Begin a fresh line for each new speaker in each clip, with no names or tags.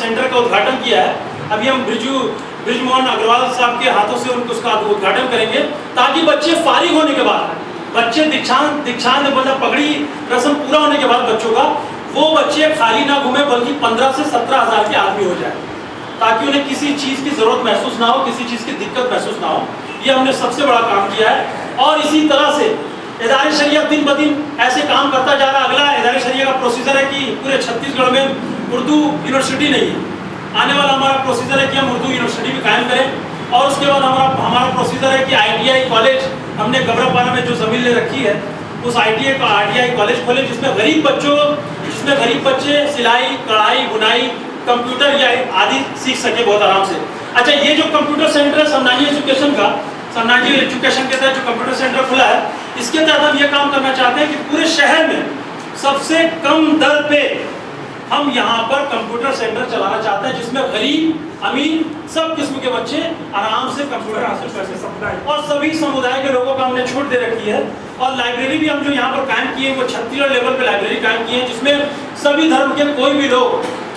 Centre का उद्घाटन किया है। अभी हम ब्रिजमोहन अग्रवाल साहब के हाथों से उसका उद्घाटन करेंगे, ताकि बच्चे फारिग होने के बाद, बच्चे दीक्षांत मतलब पगड़ी रस्म पूरा होने के बाद बच्चों का, वो बच्चे खाली ना घूमे, बल्कि 15 से 17 हज़ार के आदमी हो जाए, ताकि उन्हें किसी चीज़ की ज़रूरत महसूस ना हो, किसी चीज़ की दिक्कत महसूस ना हो। ये हमने सबसे बड़ा काम किया है। और इसी तरह से इदारे शरिया दिन ब दिन ऐसे काम करता जा रहा है। अगला इदारे शरिया का प्रोसीजर है कि पूरे छत्तीसगढ़ में उर्दू यूनिवर्सिटी नहीं है। आने वाला हमारा प्रोसीजर है कि हम उर्दू यूनिवर्सिटी भी कायम करें। और उसके बाद हमारा प्रोसीजर है कि ITI कॉलेज, हमने गबरापारा में जो ज़मीन ले रखी है, उस ITI कॉलेज खोले, जिसमें गरीब बच्चे सिलाई, कढ़ाई, बुनाई, कंप्यूटर या आदि सीख सके बहुत आराम से। अच्छा, ये जो कंप्यूटर सेंटर है समनाजी एजुकेशन के तहत जो कंप्यूटर सेंटर खुला है, इसके तहत हम ये काम करना चाहते हैं कि पूरे शहर में सबसे कम दर पे हम यहाँ पर कंप्यूटर सेंटर चलाना चाहते हैं, जिसमें गरीब अमीर सब किस्म के बच्चे आराम से कंप्यूटर हासिल कर सकें। और सभी समुदाय के लोगों को हमने छूट दे रखी है। और लाइब्रेरी भी हम जो यहाँ पर कायम किए, वो छत्तीसगढ़ लेवल पे लाइब्रेरी कायम की है, जिसमें सभी धर्म के कोई भी लोग,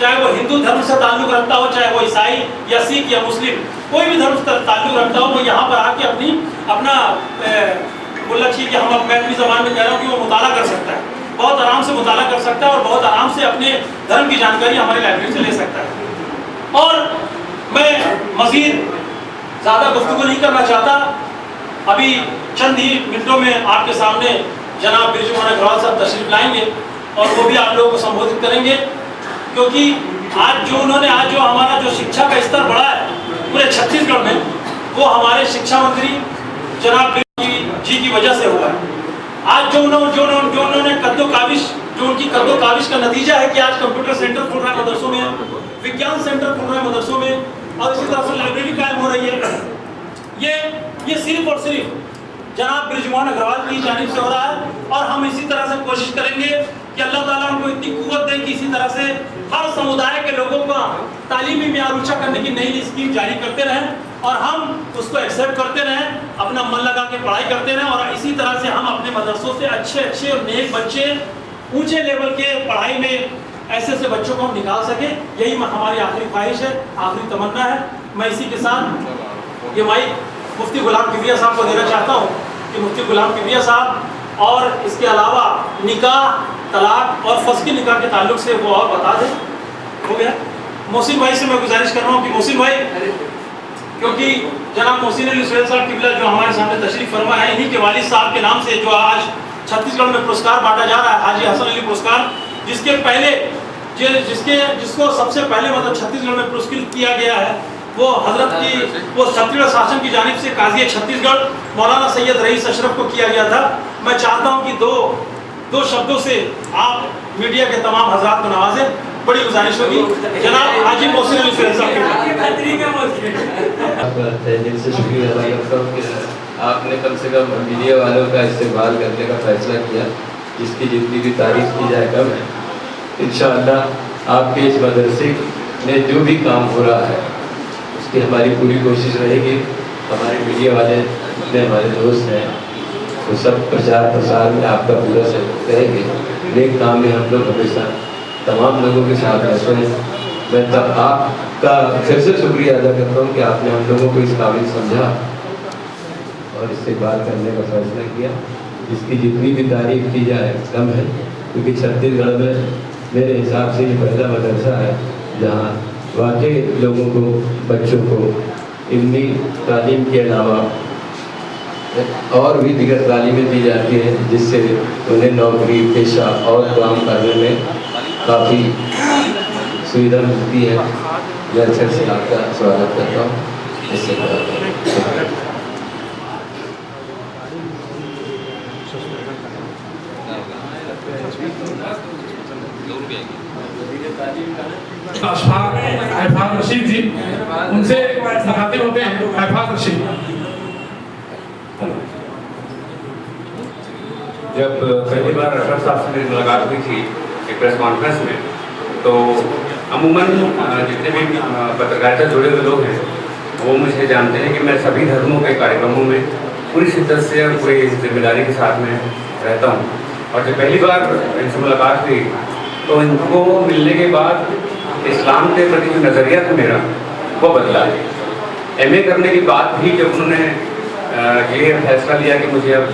चाहे वो हिंदू धर्म से ताल्लुक रखता हो, चाहे वो ईसाई या सिख या मुस्लिम, कोई भी धर्म से ताल्लुक रखता हो, वो यहाँ पर आके अपना बोला चाहिए कि मैं अपनी ज़बान में कह रहा हूँ कि वो मुताला कर सकता है, बहुत आराम से मुताला कर सकता है और बहुत आराम से अपने धर्म की जानकारी हमारी लाइब्रेरी से ले सकता है। और मैं मज़ीद ज़्यादा गुफ्तगू नहीं करना चाहता। अभी चंद ही मिनटों में आपके सामने जनाब ब्रिजमोहन अग्रवाल साहब तशरीफ लाएंगे और वो भी आप लोगों को संबोधित करेंगे, क्योंकि आज जो हमारा जो शिक्षा का स्तर बढ़ा है पूरे छत्तीसगढ़ में, वो हमारे शिक्षा मंत्री जनाब जी की वजह से हुआ है। आज जो उन्होंने उनकी कद्दो काविश का नतीजा है कि आज कंप्यूटर सेंटर खुल रहा है मदरसों में, विज्ञान सेंटर खुल रहा है मदरसों में, और इसी तरह से लाइब्रेरी कायम हो रही है। ये सिर्फ और सिर्फ जनाब ब्रिजमोहन अग्रवाल की जानिब से हो रहा है। और हम इसी तरह से कोशिश करेंगे कि अल्लाह ताला उनको इतनी कुव्वत दे कि इसी तरह से हर समुदाय के लोगों का तालीमी मेयार ऊंचा करने की नई स्कीम जारी करते रहें और हम उसको एक्सेप्ट करते रहें, अपना मन लगा के पढ़ाई करते रहें, और इसी तरह से हम अपने मदरसों से अच्छे और नेक बच्चे ऊंचे लेवल के पढ़ाई में ऐसे बच्चों को हम निकाल सके। यही हमारी आखिरी ख्वाहिश है, आखिरी तमन्ना है। मैं इसी के साथ ये माइक मुफ्ती गुलाम किबरिया साहब को देना चाहता हूँ कि मुफ्ती गुलाम किबरिया साहब और इसके अलावा निकाह, तलाक और फस्की निकाह के ताल्लुक से वो और बता दें। हो गया। मोहसिन भाई से मैं गुजारिश कर रहा हूँ कि मोहसिन भाई, क्योंकि जनाब मोहसिन अली सुहेल साहब किबला जो हमारे सामने तशरीफ फरमा है, इन्हीं के वालिद साहब के नाम से जो आज छत्तीसगढ़ में पुरस्कार बांटा जा रहा है, हाजी हसन अली पुरस्कार, जिसको सबसे पहले मतलब छत्तीसगढ़ में पुरस्कृत किया गया है, वो छत्तीसगढ़ शासन की जानिब से काजी छत्तीसगढ़ मौलाना सैयद रईस अशरफ को किया गया था। मैं चाहता हूं कि दो शब्दों से आप मीडिया के तमाम हजरात को नवाजें, बड़ी गुजारिश होगी। जनाब हाजी मोहसिन अली सुहेल साहब
आपने कम से कम मीडिया वालों का इस्तेमाल करने का फैसला किया, जिसकी जितनी भी तारीफ की जाए कम है। इंशाअल्लाह आपके इस मदरसे में जो भी काम हो रहा है उसकी हमारी पूरी कोशिश रहेगी। हमारे मीडिया वाले जितने हमारे दोस्त हैं वो सब प्रचार प्रसार में आपका पूरा सहयोग करेंगे। नेक काम में हम लोग हमेशा तमाम लोगों के साथ रहते हैं। मैं तब आपका फिर से शुक्रिया अदा करता हूँ कि आपने हम लोगों को इस काबिल समझा और इस्तेमाल करने का फैसला किया। इसकी जितनी भी तारीफ की जाए कम है, क्योंकि छत्तीसगढ़ में मेरे हिसाब से ये पहला मदरसा है जहाँ वाकई लोगों को, बच्चों को इल्मी तालीम के अलावा और भी दीगर तालीमें दी जाती हैं, जिससे उन्हें नौकरी, पेशा और काम करने में काफ़ी सुविधा मिलती है। मैं अच्छे से आपका स्वागत करता हूँ। इससे
अहफाज रशीद जी, उनसे मुखातिब होते हैं अहफाज रशीद।
जब पहली बार अशरफ साहब से मेरी मुलाकात हुई थी एक प्रेस कॉन्फ्रेंस में, तो अमूमन जितने भी पत्रकारिता जुड़े हुए लोग हैं वो मुझे जानते हैं कि मैं सभी धर्मों के कार्यक्रमों में पूरी शिद्दत से और पूरी जिम्मेदारी के साथ में रहता हूँ। और जब पहली बार इनसे मुलाकात हुई तो इनको मिलने के बाद इस्लाम के प्रति जो नज़रिया था मेरा वो बदला है। MA करने के बाद भी जब उन्होंने ये फैसला लिया कि मुझे अब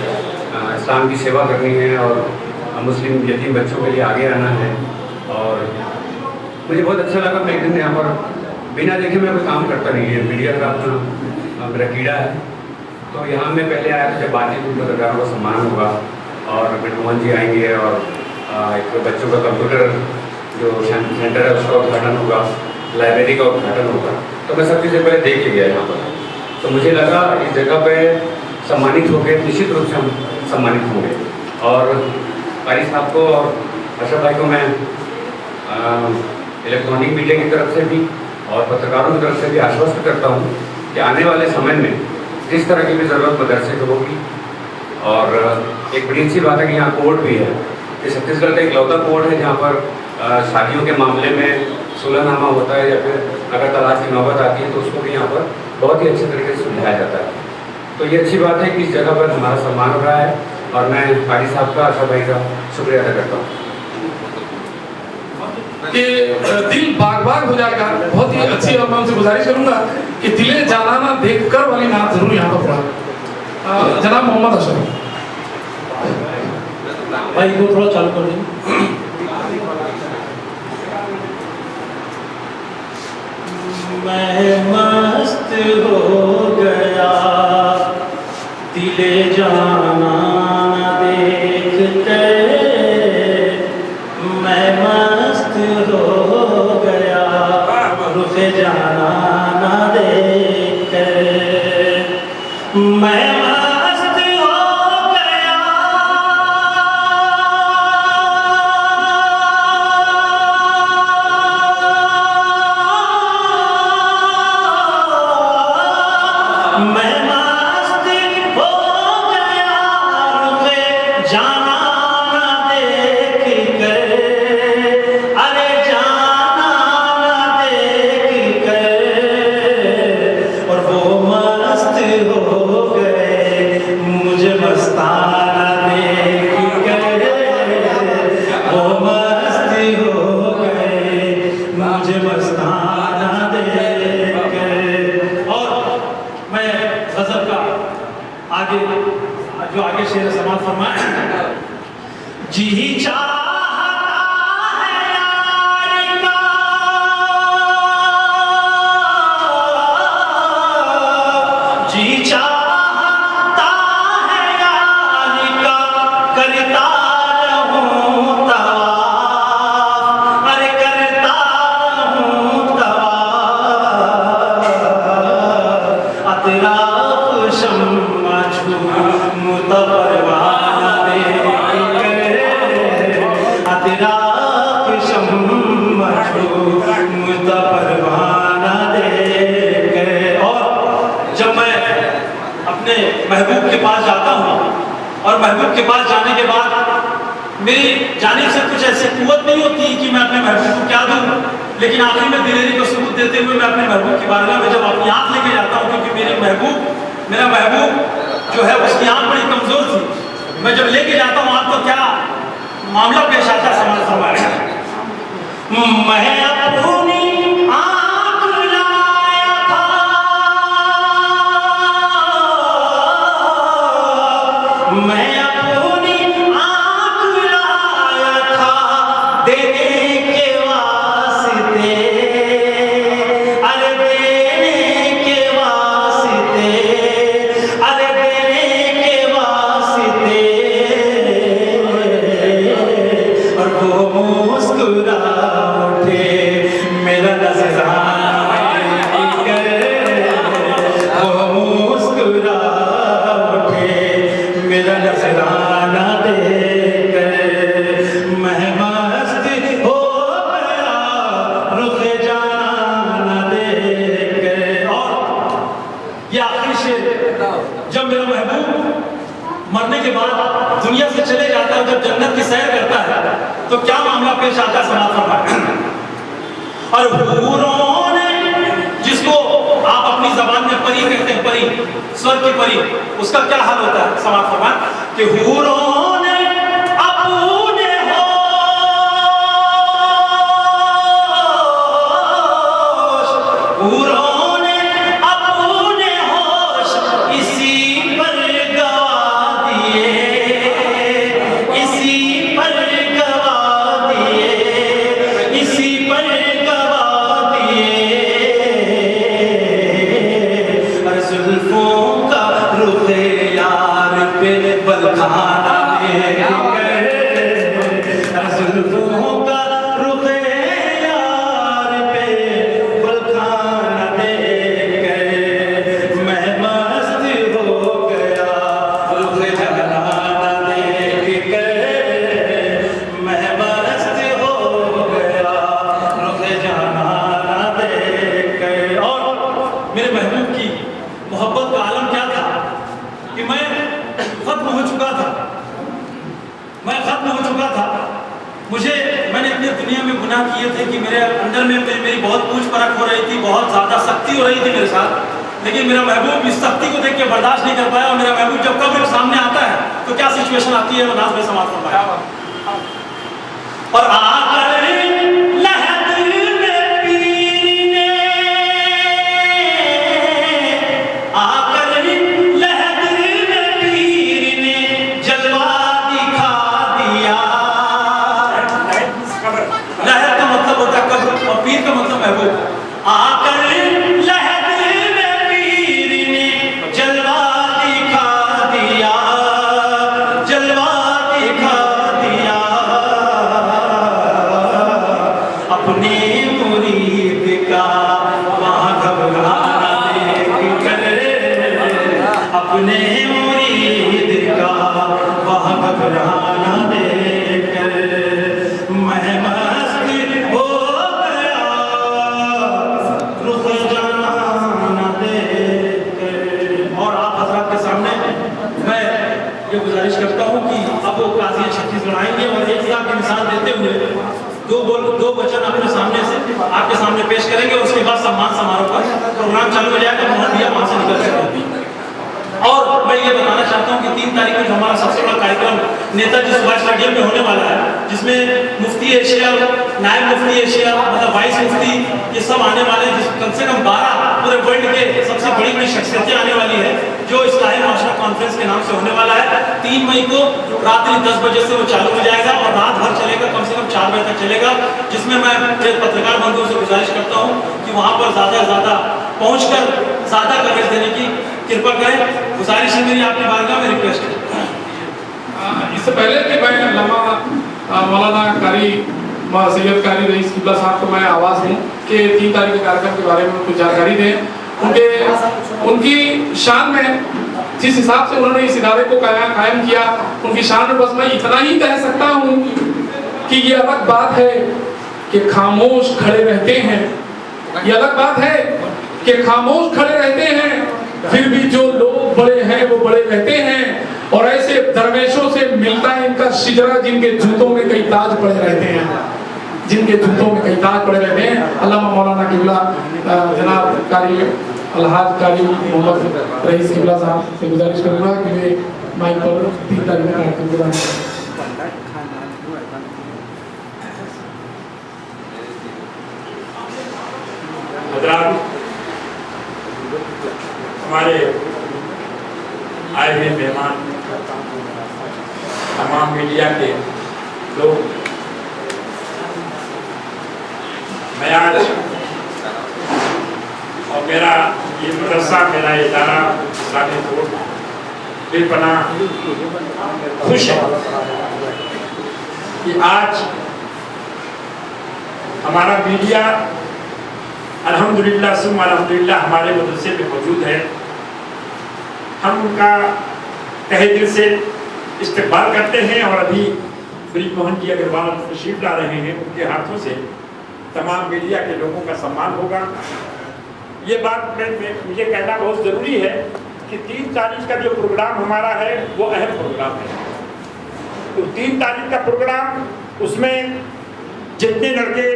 इस्लाम की सेवा करनी है और मुस्लिम यतीम बच्चों के लिए आगे आना है, और मुझे बहुत अच्छा लगा। मैं एक दिन यहाँ पर बिना देखे मैं कोई काम करता नहीं है, मीडिया का अपना मेरा कीड़ा है। तो यहाँ मैं पहले आया था जब बातचीत पत्रकारों का सम्मान होगा और मोहन जी आएंगे और एक बच्चों का कंप्यूटर जो सेंटर है उसका उद्घाटन होगा, लाइब्रेरी का उद्घाटन होगा, तो मैं सब चीज़ें पहले देख के गया यहाँ पर। तो मुझे लगा इस जगह पे सम्मानित होकर निश्चित रूप से हम सम्मानित होंगे। और कारी साहब को और अशरफ भाई को मैं इलेक्ट्रॉनिक मीडिया की तरफ से भी और पत्रकारों की तरफ से भी आश्वस्त करता हूँ कि आने वाले समय में जिस तरह की भी ज़रूरत मदरसे को होगी। और एक बड़ी सी बात है कि यहाँ कोर्ट भी है, कि छत्तीसगढ़ का इकलौता कोर्ट है जहाँ पर शादियों के मामले में सुलहनामा होता है या फिर अगर तलाक की नौबत आती है तो उसको भी यहाँ पर बहुत ही अच्छे तरीके से सुलझाया जाता है। तो ये अच्छी बात है कि इस जगह पर हमारा सम्मान हो रहा है और मैं कारी साहब का, अशरफ भाई का शुक्रिया अदा करता हूँ।
कि दिल बाग बाग हो जाएगा। बहुत ही अच्छी, और मैं उनसे गुजारिश करूंगा कि दिले जानाना देखकर वाली नात जरूर यहाँ पर पढ़ा। जनाब मोहम्मद अशरफ
भाई को थोड़ा चालू कर दें। मैं मस्त हो गया दिले जाना देख कर, मैं मस्त हो गया रुखे जाना ना देख कर, मैं जो आगे शेर समाज फरमाए। जी चाहता है यार का, जी चाहता है यार का, करता रहूं तवाफ, अरे करता रहूं तवाफ, अतराफ शम्मा मुतपरवाना देकर, अतराफ शम्मा मुतपरवाना देकर। और जब मैं अपने महबूब के पास जाता हूँ और महबूब के पास जाने के बाद मेरी जानिब से कुछ ऐसी कुव्वत नहीं होती कि मैं अपने महबूब को क्या दूँ, लेकिन आखिर में दिलेरी को सबूत देते हुए मैं अपने महबूब की बारगाह में जब अपनी आँख लेके जाता हूँ, क्योंकि मेरा महबूब जो है उसकी आँख बड़ी कमजोर थी, मैं जब लेके जाता हूँ आप तो क्या मामला पेश आता समाज फरमाया। मैं अपनी आँख लाया था, मैं अपनी आँख लाया था देने के वास्ते, अरे देने के वास्ते, अरे देने के वास्ते, और वो मुस्कुरा उठे मेरा नज़राना देखकर, वो मुस्कुरा उठे मेरा नज़राना देखकर, मैं मस्त हो गया रुख जाना देखकर। और ये आखिरी शेर, जब मेरा महबूब मरने के बाद दुनिया से चले जाता है, जब जन्नत की सैर करता है तो क्या मामला पेश आता समाज फरमाए। और हूरों ने, जिसको आप अपनी जबान में परी कहते हैं, परी, स्वर्ग की परी, उसका क्या हाल होता है समाज फरमाए कि हूरों ने अपने हो हूरों ने अपने होश इसी पर गवा दिए, इसी पर गवा दिए, इसी पर गवा दिए। जुल्फों का रुख यार पे बलखाना देकर, जुल्फों का रुख यार पे बलखाना देकर मैं मस्त हो गया, रुख जलाना देखकर मैं मस्त हो गया, रुख जलाना देखकर। और मेरे महबूब की मोहब्बत का आलम क्या था कि मैं खत्म हो चुका था, मैं खत्म हो चुका था। मैंने अपनी दुनिया में गुनाह किए थे कि मेरे अंदर में मेरी बहुत पूछ परख हो रही थी, बहुत ज़्यादा सख्ती हो रही थी मेरे साथ, लेकिन मेरा महबूब इस सख्ती को देख के बर्दाश्त नहीं कर पाया। और मेरा महबूब जब कब्र सामने आता है तो क्या सिचुएशन आती है वो नाज़ में समाप्त कर पाया। और आकर लहद में पीर ने, आकर लहद में पीर ने जलवा दिखा दिया। लहद का मतलब होता है कब्र और पीर का मतलब महबूब। आकर लहद में पीर ने जलवा दिखा दिया, जलवा दिखा दिया। अपने मुरीद का वहाँ घबराना देखकर, अपने मुरीद का वहाँ घबराना देखकर मैं मस्त हो गया, रुख जलाना देखकर। और आप हज़रात के सामने मैं ये गुजारिश करता हूँ कि अब वो काज़ी छत्तीसगढ़ आएंगे और एक साथ की मिसाल देते हुए दो वचन अपने सामने से आपके सामने पेश करेंगे। उसके बाद सम्मान समारोह का प्रोग्राम चालू हो जाएगा, मोहन भैया वहाँ से निकल सकते। और मैं ये बताना चाहता हूँ कि 3 तारीख को हमारा सबसे बड़ा कार्यक्रम नेताजी सुभाष स्टेडियम में होने वाला है, जिसमें मुफ्ती एशिया, नायब मुफ्ती एशिया, मतलब वाइस मुफ्ती, ये सब आने वाले हैं। कम से कम 12 पूरे वर्ल्ड के सबसे बड़ी बड़ी शख्सियतें आने वाली है, जो इस्लाही माशरा कॉन्फ्रेंस के नाम से होने वाला है। 3 मई को रात्रि 10 बजे से वो चालू हो जाएगा और रात भर चलेगा, कम से कम 4 बजे तक चलेगा, जिसमें मैं पत्रकार बंधुओं से गुजारिश करता हूँ कि वहाँ पर ज़्यादा से ज़्यादा पहुँचकर ज़्यादा कवरेज देने की कृपा करें। गुजारिश है मेरी आपकी बारगाह में, रिक्वेस्ट है।
इससे पहले कि मैं मौलाना कारी सैयद कारी रईस किबला साहब को मैं आवाज़ दूँ कि 3 तारीख के कार्यक्रम के बारे में कुछ जानकारी दें, उनकी शान में जिस हिसाब से उन्होंने इस इदारे को कायम किया, उनकी शान में बस मैं इतना ही कह सकता हूँ कि ये अलग बात है कि खामोश खड़े रहते हैं, ये अलग बात है कि खामोश खड़े रहते हैं, फिर भी जो लोग बड़े हैं वो बड़े रहते हैं। और ऐसे दरवेशों से मिलता है इनका शिजरा जिनके जूतों में कई ताज पड़े रहते हैं, जिनके जूतों में कई ताज पड़े रहते हैं। अल्लामा मौलाना किबला जनाब कारी अलहाज कारी मोहम्मद रईस किबला साहब से गुजारिश करूँगा कि वे माइक पर 3 तारीख का कार्यक्रम कराएं।
हमारे आए हुए मेहमान, तमाम मीडिया के लोग, मैं आज और मेरा ये मदरसा, मेरा इदारा इस्लामी बोर्ड बेपनाह खुश है कि आज हमारा मीडिया अल्हम्दुलिल्लाह सुम्मा अल्हम्दुलिल्लाह हमारे मदरसे में मौजूद है। हम उनका तहे दिल से इस्तकबाल करते हैं और अभी ब्रिज मोहन जी अग्रवाल तशरीफ ला रहे हैं, उनके हाथों से तमाम मीडिया के लोगों का सम्मान होगा। ये बात मुझे कहना बहुत ज़रूरी है कि 3 तारीख का जो प्रोग्राम हमारा है वो अहम प्रोग्राम है। तो 3 तारीख का प्रोग्राम, उसमें जितने लड़के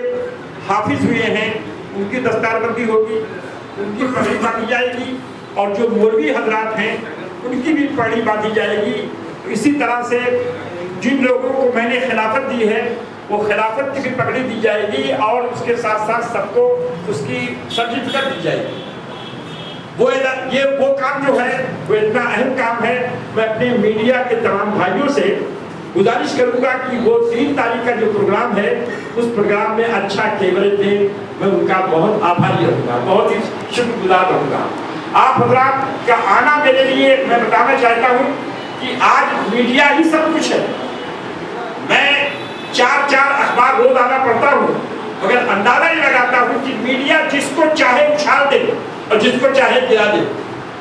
हाफिज हुए हैं उनकी दस्तारबंदी होगी, उनकी पगड़ी बांधी जाएगी, और जो मौलवी हजरात हैं उनकी भी पगड़ी बांधी जाएगी। इसी तरह से जिन लोगों को मैंने खिलाफत दी है वो खिलाफत की भी पगड़ी दी जाएगी और उसके साथ साथ सबको उसकी सर्टिफिकेट दी जाएगी। वो काम जो है वो इतना अहम काम है। मैं अपने मीडिया के तमाम भाइयों से गुजारिश करूंगा कि वो 3 तारीख का जो प्रोग्राम है उस प्रोग्राम में अच्छा कवरेज दें। मैं उनका बहुत आभारी रहूंगा, बहुत ही शुक्रगुजार रहूंगा। आप हजरात का आना मेरे लिए, मैं बताना चाहता हूं कि आज मीडिया ही सब कुछ है। मैं 4 अखबार रोज आना पड़ता हूँ मगर अंदाजा ही लगाता हूँ कि मीडिया जिसको चाहे उछाल दे और जिसको चाहे गिरा दे।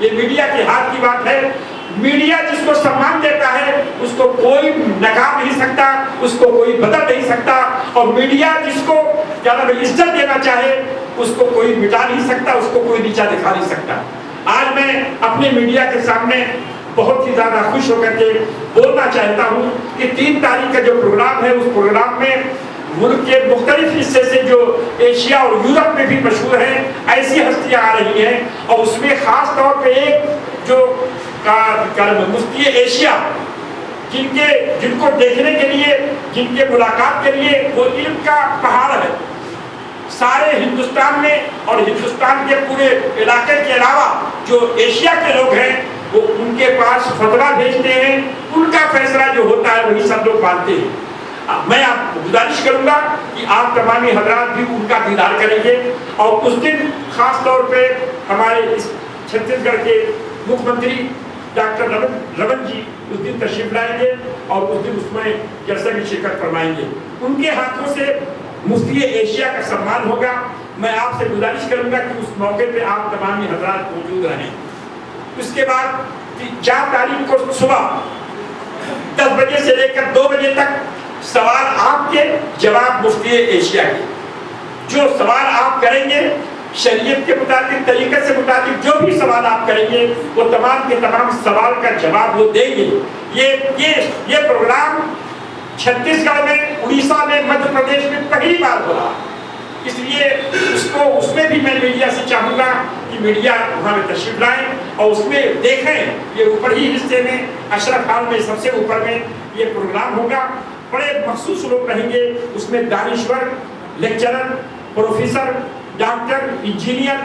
ये मीडिया के हाथ की बात है। मीडिया जिसको सम्मान देता है उसको कोई नकार नहीं सकता, उसको कोई बदल नहीं सकता। और मीडिया जिसको क्या नाम है इज्जत देना चाहे उसको कोई मिटा नहीं सकता, उसको कोई नीचा दिखा नहीं सकता। आज मैं अपने मीडिया के सामने बहुत ही ज्यादा खुश होकर के बोलना चाहता हूँ कि 3 तारीख का जो प्रोग्राम है उस प्रोग्राम में मुल्क के मुख्तलिफ हिस्से से जो एशिया और यूरोप में भी मशहूर हैं ऐसी हस्तियां आ रही हैं। और उसमें खास तौर पे एक जो मुफ्ती एशिया जिनको देखने के लिए, जिनके मुलाकात के लिए वो इल्म का पहाड़ है सारे हिंदुस्तान में और हिंदुस्तान के पूरे इलाके के अलावा जो एशिया के लोग हैं वो उनके पास फतवा भेजते हैं। उनका फैसला जो होता है वही सब लोग मानते हैं। मैं आपको गुजारिश करूंगा कि आप तमामी हजरात भी उनका दीदार करेंगे। और उस दिन खास तौर पे हमारे इस छत्तीसगढ़ के मुख्यमंत्री डॉक्टर रमन जी उस दिन तशरीफ लाएंगे और उस दिन उसमें जलसे में शिरकत फरमाएंगे। उनके हाथों से मुफ्ती एशिया का सम्मान होगा। मैं आपसे गुजारिश करूंगा कि उस मौके पे आप तमामी हजरात मौजूद रहें। उसके बाद 4 तारीख को सुबह 10 बजे से लेकर 2 बजे तक सवाल आपके, जवाब मुफ्ती एशिया के। जो सवाल आप करेंगे शरीयत के मुताबिक, तरीके से मुताबिक जो भी सवाल आप करेंगे वो तमाम के तमाम सवाल का जवाब वो देंगे। ये प्रोग्राम छत्तीसगढ़ में, उड़ीसा में, मध्य प्रदेश में पहली बार हो रहा। इसलिए उसमें भी मैं मीडिया से चाहूंगा कि मीडिया वहाँ में तशरीफ लाएं और उसमें देखें। ये ऊपर ही हिस्से में अशरफ हॉल में सबसे ऊपर में ये प्रोग्राम होगा। बड़े मखसूस लोग रहेंगे उसमें, दानिश्वर, लेक्चरर, प्रोफेसर, डॉक्टर, इंजीनियर।